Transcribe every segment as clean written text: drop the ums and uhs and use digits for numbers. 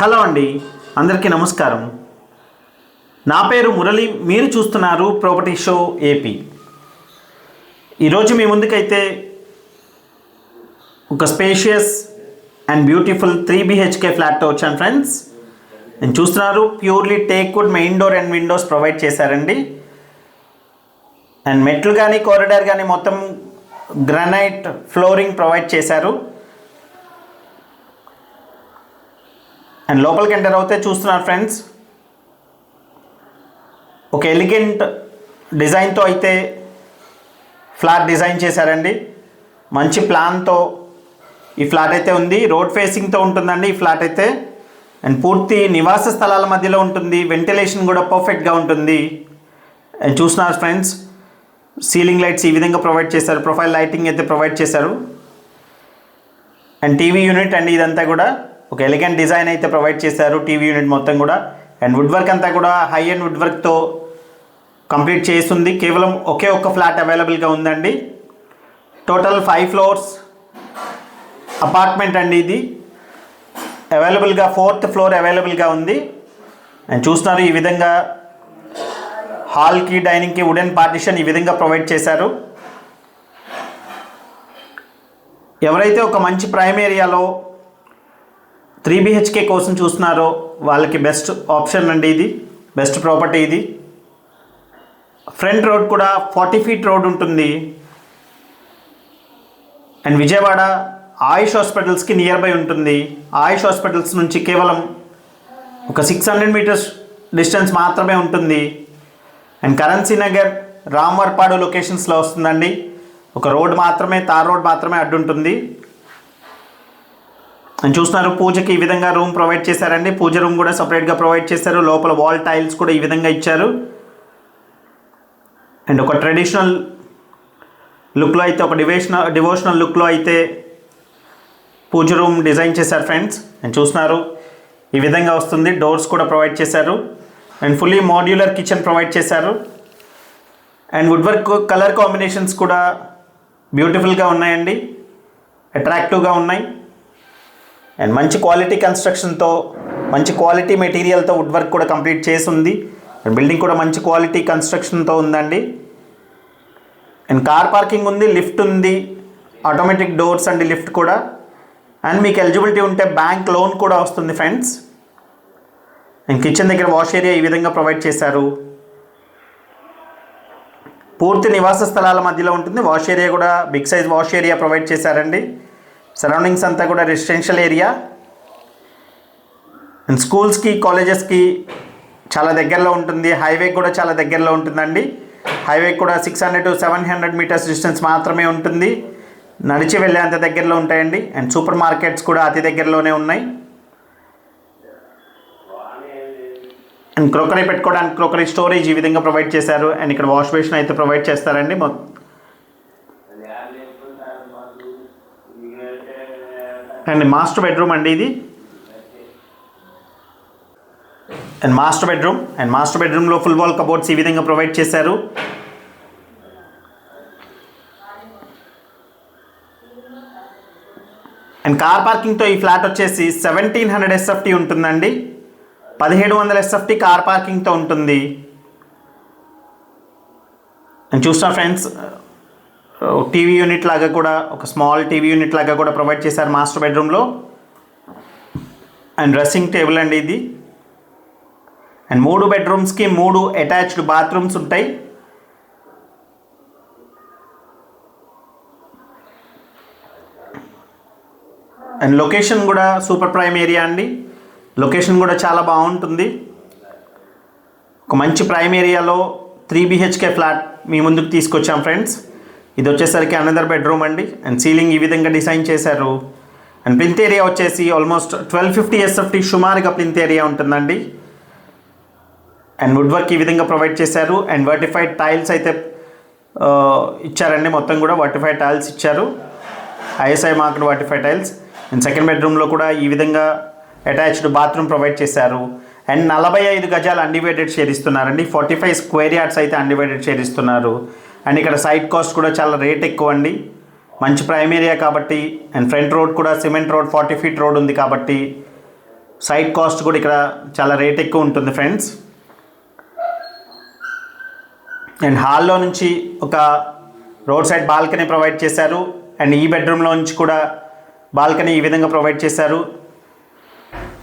Hello అండి, అందరికీ నమస్కారం. నా పేరు మురళి. మీరు చూస్తున్నారు ప్రాపర్టీ షో ఏపీ. ఈరోజు మీ ముందుకైతే ఒక స్పేషియస్ అండ్ బ్యూటిఫుల్ 3 BHK ఫ్లాట్తో వచ్చాను ఫ్రెండ్స్. నేను చూస్తున్నారు purely teakwood main door and Windows provide చేశారండి. అండ్ మెట్లు కానీ కారిడార్ కానీ మొత్తం గ్రానైట్ ఫ్లోరింగ్ ప్రొవైడ్ చేశారు. అండ్ లోపలికి ఎంటర్ అవుతే చూస్తున్నారు ఫ్రెండ్స్, ఒక ఎలిగెంట్ డిజైన్తో అయితే ఫ్లాట్ డిజైన్ చేశారండి. మంచి ప్లాన్తో ఈ ఫ్లాట్ అయితే ఉంది. రోడ్ ఫేసింగ్తో ఉంటుందండి ఈ ఫ్లాట్ అయితే. అండ్ పూర్తి నివాస స్థలాల మధ్యలో ఉంటుంది. వెంటిలేషన్ కూడా పర్ఫెక్ట్గా ఉంటుంది. అండ్ చూస్తున్నారు ఫ్రెండ్స్, సీలింగ్ లైట్స్ ఈ విధంగా ప్రొవైడ్ చేశారు. ప్రొఫైల్ లైటింగ్ అయితే ప్రొవైడ్ చేశారు. అండ్ టీవీ యూనిట్ అండి, ఇదంతా కూడా ఒక ఎలిగెంట్ డిజైన్ అయితే ప్రొవైడ్ చేశారు. టీవీ యూనిట్ మొత్తం కూడా. అండ్ వుడ్ వర్క్ అంతా కూడా హై అండ్ వుడ్ వర్క్తో కంప్లీట్ చేస్తుంది. కేవలం ఒకే ఒక్క ఫ్లాట్ అవైలబుల్గా ఉందండి. టోటల్ 5 floors అపార్ట్మెంట్ అండి ఇది. అవైలబుల్గా 4th floor అవైలబుల్గా ఉంది. అండ్ చూస్తున్నారు ఈ విధంగా హాల్కి డైనింగ్కి వుడెన్ పార్టిషన్ ఈ విధంగా ప్రొవైడ్ చేశారు. ఎవరైతే ఒక మంచి ప్రైమ్ ఏరియాలో 3 BHK కోసం చూస్తున్నారో వాళ్ళకి బెస్ట్ ఆప్షన్ అండి ఇది. బెస్ట్ ప్రాపర్టీ ఇది. ఫ్రంట్ రోడ్ కూడా 40 feet రోడ్ ఉంటుంది. అండ్ విజయవాడ ఆయుష్ హాస్పిటల్స్కి నియర్ బై ఉంటుంది. ఆయుష్ హాస్పిటల్స్ నుంచి కేవలం ఒక 600 meters డిస్టెన్స్ మాత్రమే ఉంటుంది. అండ్ కరెన్సీ నగర్, రామవర్పాడు లొకేషన్స్లో వస్తుందండి. ఒక రోడ్ మాత్రమే, తార్ రోడ్ మాత్రమే అడ్డుంటుంది. అండ్ చూస్తున్నారు పూజకి ఈ విధంగా రూమ్ ప్రొవైడ్ చేశారండి. పూజ రూమ్ కూడా సపరేట్గా ప్రొవైడ్ చేశారు. లోపల వాల్ టైల్స్ కూడా ఈ విధంగా ఇచ్చారు. అండ్ ఒక ట్రెడిషనల్ లుక్లో అయితే, ఒక డివోషనల్ లుక్లో అయితే పూజ రూమ్ డిజైన్ చేశారు ఫ్రెండ్స్. అండ్ చూస్తున్నారు ఈ విధంగా వస్తుంది. డోర్స్ కూడా ప్రొవైడ్ చేశారు. And fully modular kitchen provide చేశారు. And wood work colour combinations కూడా బ్యూటిఫుల్గా ఉన్నాయండి, అట్రాక్టివ్గా ఉన్నాయి. అండ్ మంచి క్వాలిటీ కన్స్ట్రక్షన్తో, మంచి క్వాలిటీ మెటీరియల్తో వుడ్ వర్క్ కూడా కంప్లీట్ చేసి ఉంది. అండ్ బిల్డింగ్ కూడా మంచి క్వాలిటీ కన్స్ట్రక్షన్తో ఉందండి. అండ్ కార్ పార్కింగ్ ఉంది, లిఫ్ట్ ఉంది, ఆటోమేటిక్ డోర్స్ అండి లిఫ్ట్ కూడా. అండ్ మీకు ఎలిజిబిలిటీ ఉంటే బ్యాంక్ లోన్ కూడా వస్తుంది ఫ్రెండ్స్. అండ్ కిచెన్ దగ్గర వాష్ ఏరియా ఈ విధంగా ప్రొవైడ్ చేశారు. పూర్తి నివాస స్థలాల మధ్యలో ఉంటుంది. వాష్ ఏరియా కూడా big size wash area provide చేశారండి. సరౌండింగ్స్ అంతా కూడా రెసిడెన్షియల్ ఏరియా. అండ్ స్కూల్స్కి, కాలేజెస్కి చాలా దగ్గరలో ఉంటుంది. హైవే కూడా చాలా దగ్గరలో ఉంటుందండి. హైవే కూడా 600 to 700 meters డిస్టెన్స్ మాత్రమే ఉంటుంది. నడిచి వెళ్ళే అంత దగ్గరలో ఉంటాయండి. అండ్ సూపర్ మార్కెట్స్ కూడా అతి దగ్గరలోనే ఉన్నాయి. అండ్ క్రోకరీ పెట్టుకోవడానికి క్రోకరీ స్టోరేజ్ ఈ విధంగా ప్రొవైడ్ చేశారు. అండ్ ఇక్కడ వాష్ బేసిన్ అయితే ప్రొవైడ్ చేస్తారండి. అండ్ మాస్టర్ బెడ్రూమ్ అండి ఇది. అండ్ మాస్టర్ బెడ్రూమ్లో ఫుల్ వాల్ కబోర్డ్స్ ఈ విధంగా ప్రొవైడ్ చేశారు. అండ్ కార్ పార్కింగ్తో ఈ ఫ్లాట్ వచ్చేసి 1700 SFT ఉంటుందండి. 1700 SFT కార్ పార్కింగ్తో ఉంటుంది. అండ్ చూస్తున్నా ఫ్రెండ్స్, టీవీ యూనిట్ లాగా కూడా, ఒక స్మాల్ టీవీ యూనిట్ లాగా కూడా ప్రొవైడ్ చేశారు మాస్టర్ బెడ్రూమ్లో. అండ్ డ్రెస్సింగ్ టేబుల్ అండి ఇది. అండ్ 3 bedrooms-కి 3 అటాచ్డ్ బాత్రూమ్స్ ఉంటాయి. అండ్ లొకేషన్ కూడా సూపర్ ప్రైమ్ ఏరియా అండి. లొకేషన్ కూడా చాలా బాగుంటుంది. ఒక మంచి ప్రైమ్ ఏరియాలో 3 BHK ఫ్లాట్ మీ ముందుకు తీసుకొచ్చాం ఫ్రెండ్స్. ఇది వచ్చేసరికి అనదర్ బెడ్రూమ్ అండి. అండ్ సీలింగ్ ఈ విధంగా డిజైన్ చేశారు. అండ్ ప్లింత్ ఏరియా వచ్చేసి ఆల్మోస్ట్ 1250 SFT సుమారుగా ప్లింత్ ఏరియా ఉంటుందండి. అండ్ వుడ్ వర్క్ ఈ విధంగా ప్రొవైడ్ చేశారు. అండ్ వర్టిఫైడ్ టైల్స్ అయితే ఇచ్చారండి. మొత్తం కూడా వర్టిఫైడ్ టైల్స్ ఇచ్చారు, ISI marked vitrified tiles. And second బెడ్రూమ్లో కూడా ఈ విధంగా అటాచ్డ్ బాత్రూమ్ ప్రొవైడ్ చేశారు. అండ్ 45 గజాలు అన్డివైడెడ్ షేర్ ఇస్తున్నారండి. 45 square yards అయితే అన్డివైడెడ్ షేర్ ఇస్తున్నారు. అండ్ ఇక్కడ సైట్ కాస్ట్ కూడా చాలా రేట్ ఎక్కువ అండి. మంచి ప్రైమ్ ఏరియా కాబట్టి. అండ్ ఫ్రంట్ రోడ్ కూడా సిమెంట్ రోడ్ 40 feet రోడ్ ఉంది కాబట్టి సైట్ కాస్ట్ కూడా ఇక్కడ చాలా రేట్ ఎక్కువ ఉంటుంది ఫ్రెండ్స్. అండ్ హాల్లో నుంచి ఒక రోడ్ సైడ్ బాల్కనీ ప్రొవైడ్ చేశారు. అండ్ ఈ బెడ్రూమ్లో నుంచి కూడా బాల్కనీ ఈ విధంగా ప్రొవైడ్ చేశారు.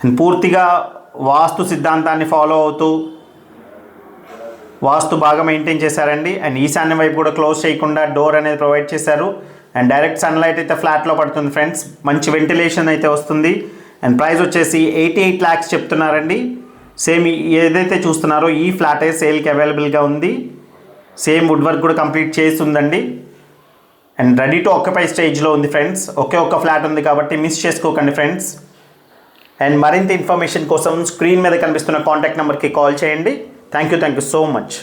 అండ్ పూర్తిగా వాస్తు సిద్ధాంతాన్ని ఫాలో అవుతూ వాస్తు బాగా మెయింటైన్ చేశారండి. అండ్ ఈశాన్యం వైపు కూడా క్లోజ్ చేయకుండా డోర్ అనేది ప్రొవైడ్ చేశారు. అండ్ డైరెక్ట్ సన్లైట్ అయితే ఫ్లాట్లో పడుతుంది ఫ్రెండ్స్. మంచి వెంటిలేషన్ అయితే వస్తుంది. అండ్ ప్రైస్ వచ్చేసి 88 lakhs చెప్తున్నారండి. సేమ్ ఏదైతే చూస్తున్నారో ఈ ఫ్లాటే సేల్కి అవైలబుల్గా ఉంది. సేమ్ వుడ్ వర్క్ కూడా కంప్లీట్ చేసి ఉందండి. అండ్ రెడీ టు ఆక్యుపై స్టేజ్లో ఉంది ఫ్రెండ్స్. ఒకే ఒక్క ఫ్లాట్ ఉంది కాబట్టి మిస్ చేసుకోకండి ఫ్రెండ్స్. అండ్ మరింత ఇన్ఫర్మేషన్ కోసం స్క్రీన్ మీద కనిపిస్తున్న కాంటాక్ట్ నెంబర్కి కాల్ చేయండి. Thank you so much.